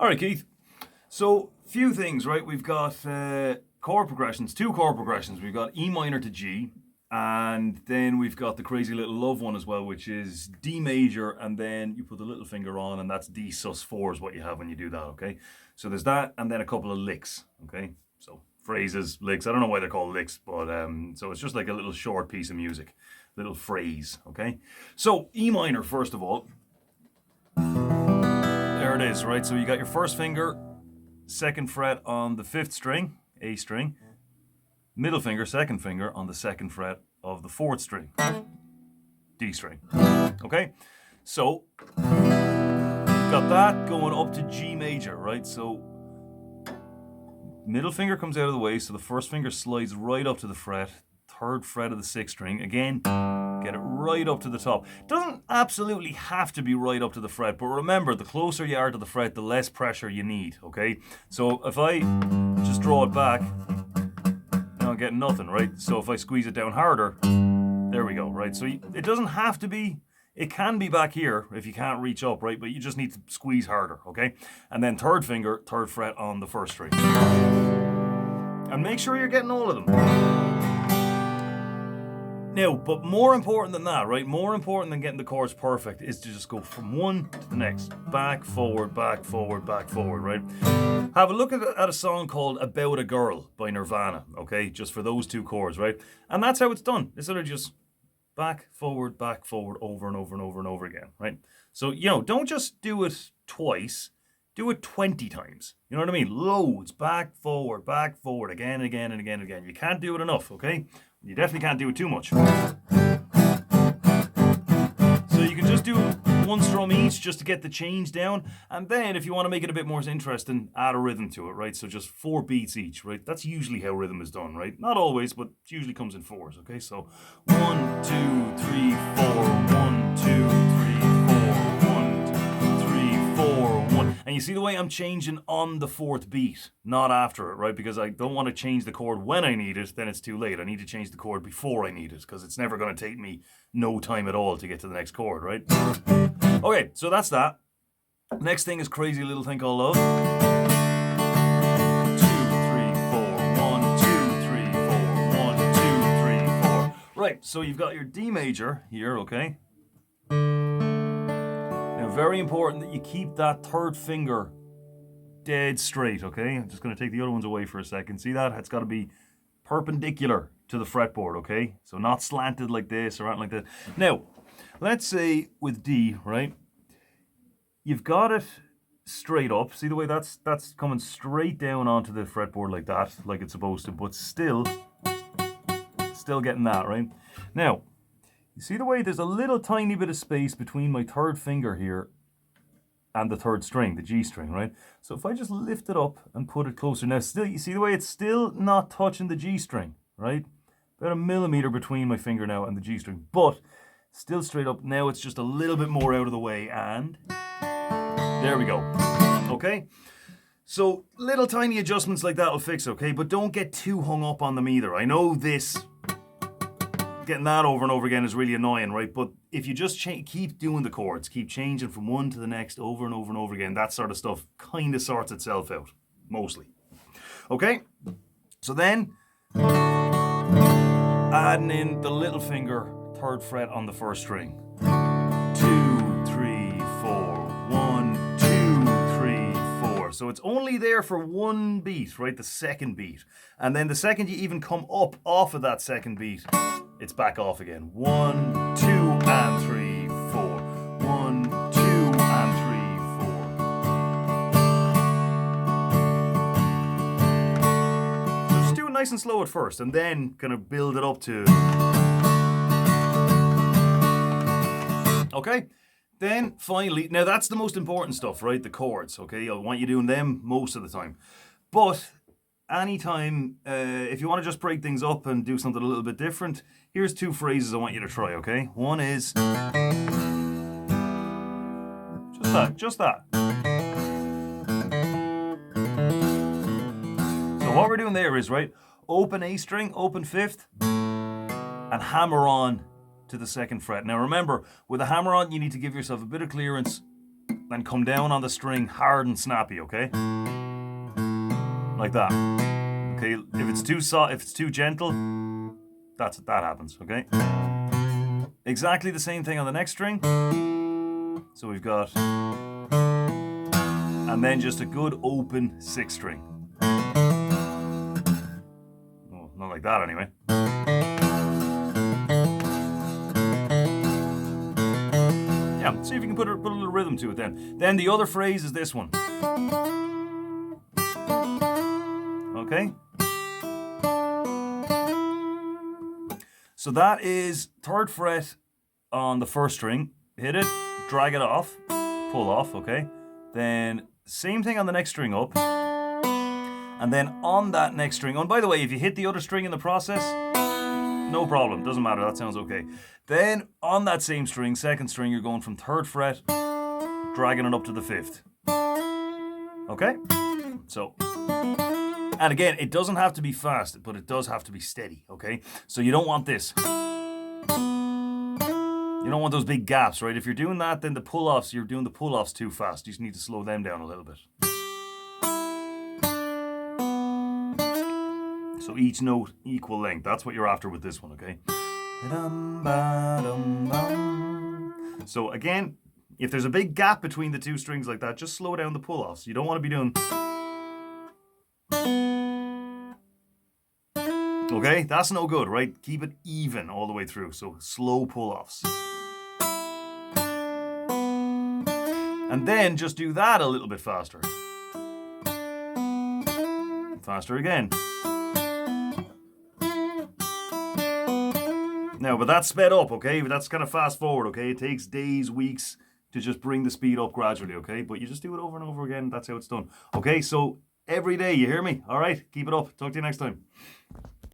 All right, Keith. So, few things, right? We've got chord progressions, two chord progressions. We've got E minor to G, and then we've got the crazy little love one as well, which is D major, and then you put the little finger on, and that's D sus4 is what you have when you do that, okay? So there's that, and then a couple of licks, okay? So phrases, licks. I don't know why they're called licks, but so it's just like a little short piece of music, little phrase, okay? So E minor, first of all. There it is, right? So you got your first finger, second fret on the fifth string, A string, middle finger, second finger on the second fret of the fourth string, D string. Okay? So, got that going up to G major, right? So, middle finger comes out of the way, so the first finger slides right up to the fret, third fret of the sixth string. Again, get it right up to the top. Doesn't absolutely have to be right up to the fret, but remember, the closer you are to the fret, the less pressure you need, okay? So if I just draw it back, now I'm getting nothing, right? So if I squeeze it down harder, there we go, right? So it doesn't have to be, it can be back here if you can't reach up, right? But you just need to squeeze harder, okay? And then third finger, third fret on the first string. And make sure you're getting all of them. Now, but more important than that, right? More important than getting the chords perfect is to just go from one to the next. Back, forward, back, forward, back, forward, right? Have a look at a song called About a Girl by Nirvana, okay? Just for those two chords, right? And that's how it's done. It's sort of just back, forward, over and over and over and over again, right? So, don't just do it twice. Do it 20 times. You know what I mean? Loads. Back, forward, again and again and again and again. You can't do it enough, okay? You definitely can't do it too much. So you can just do one strum each just to get the change down. And then if you want to make it a bit more interesting, add a rhythm to it, right? So just 4 beats each, right? That's usually how rhythm is done, right? Not always, but it usually comes in 4s, okay? So 1, 2, 3, 4, 1, 2, 3, 4, 1, 2, 3, 4, 1. And you see the way I'm changing on the 4th beat, not after it, right? Because I don't want to change the chord when I need it, then it's too late. I need to change the chord before I need it, because it's never going to take me no time at all to get to the next chord, right? Okay, so that's that. Next thing is Crazy Little Thing Called Love. 2, 3, 4, 1, 2, 3, 4, 1, 2, 3, 4. Right, so you've got your D major here, okay? Very important that you keep that third finger dead straight, okay? I'm just going to take the other ones away for a second. See that? It's got to be perpendicular to the fretboard, okay? So not slanted like this or anything like that. Now, let's say with D, right? You've got it straight up. See the way that's coming straight down onto the fretboard like that, like it's supposed to, but still getting that, right? Now, you see the way there's a little tiny bit of space between my third finger here and the third string, the G string, right? So if I just lift it up and put it closer, now still, you see the way it's still not touching the G string, right? About a millimeter between my finger now and the G string, but still straight up. Now it's just a little bit more out of the way, and there we go, okay? So little tiny adjustments like that will fix, okay? But don't get too hung up on them either. I know this getting that over and over again is really annoying, right? But if you just keep doing the chords, keep changing from one to the next over and over and over again, that sort of stuff kind of sorts itself out, mostly. Okay? So then, adding in the little finger, third fret on the first string. 2, 3, 4, 1, 2, 3, 4. So it's only there for one beat, right? The second beat. And then the second you even come up off of that second beat, it's back off again. 1, 2, and 3, 4. 1, 2, and 3, 4. So just do it nice and slow at first, and then kind of build it up to. Okay? Then finally, now that's the most important stuff, right? The chords, okay? I want you doing them most of the time. But anytime, if you want to just break things up and do something a little bit different, here's 2 phrases I want you to try, okay? One is just that. So what we're doing there is, right, open A string, open 5th, and hammer on to the 2nd fret. Now remember, with a hammer on, you need to give yourself a bit of clearance then come down on the string hard and snappy, okay? Like that. Okay, if it's too soft, if it's too gentle, that happens, okay? Exactly the same thing on the next string. So we've got, and then just a good open 6th string. Well, not like that anyway. Yeah, see if you can put a little rhythm to it then. Then the other phrase is this one. Okay? So that is 3rd fret on the 1st string. Hit it, drag it off, pull off, okay? Then same thing on the next string up. And then on that next string, oh, and by the way, if you hit the other string in the process, no problem, doesn't matter, that sounds okay. Then on that same string, 2nd string, you're going from 3rd fret, dragging it up to the 5th. Okay? So, and again, it doesn't have to be fast, but it does have to be steady, okay? So you don't want this. You don't want those big gaps, right? If you're doing that, then the pull-offs, you're doing the pull-offs too fast. You just need to slow them down a little bit. So each note equal length. That's what you're after with this one, okay? So again, if there's a big gap between the 2 strings like that, just slow down the pull-offs. You don't want to be doing... Okay, that's no good, right? Keep it even all the way through. So slow pull-offs. And then just do that a little bit faster. Faster again. Now, but that's sped up, okay? But that's kind of fast forward, okay? It takes days, weeks to just bring the speed up gradually, okay? But you just do it over and over again. That's how it's done. Okay, so every day, you hear me? All right, keep it up. Talk to you next time.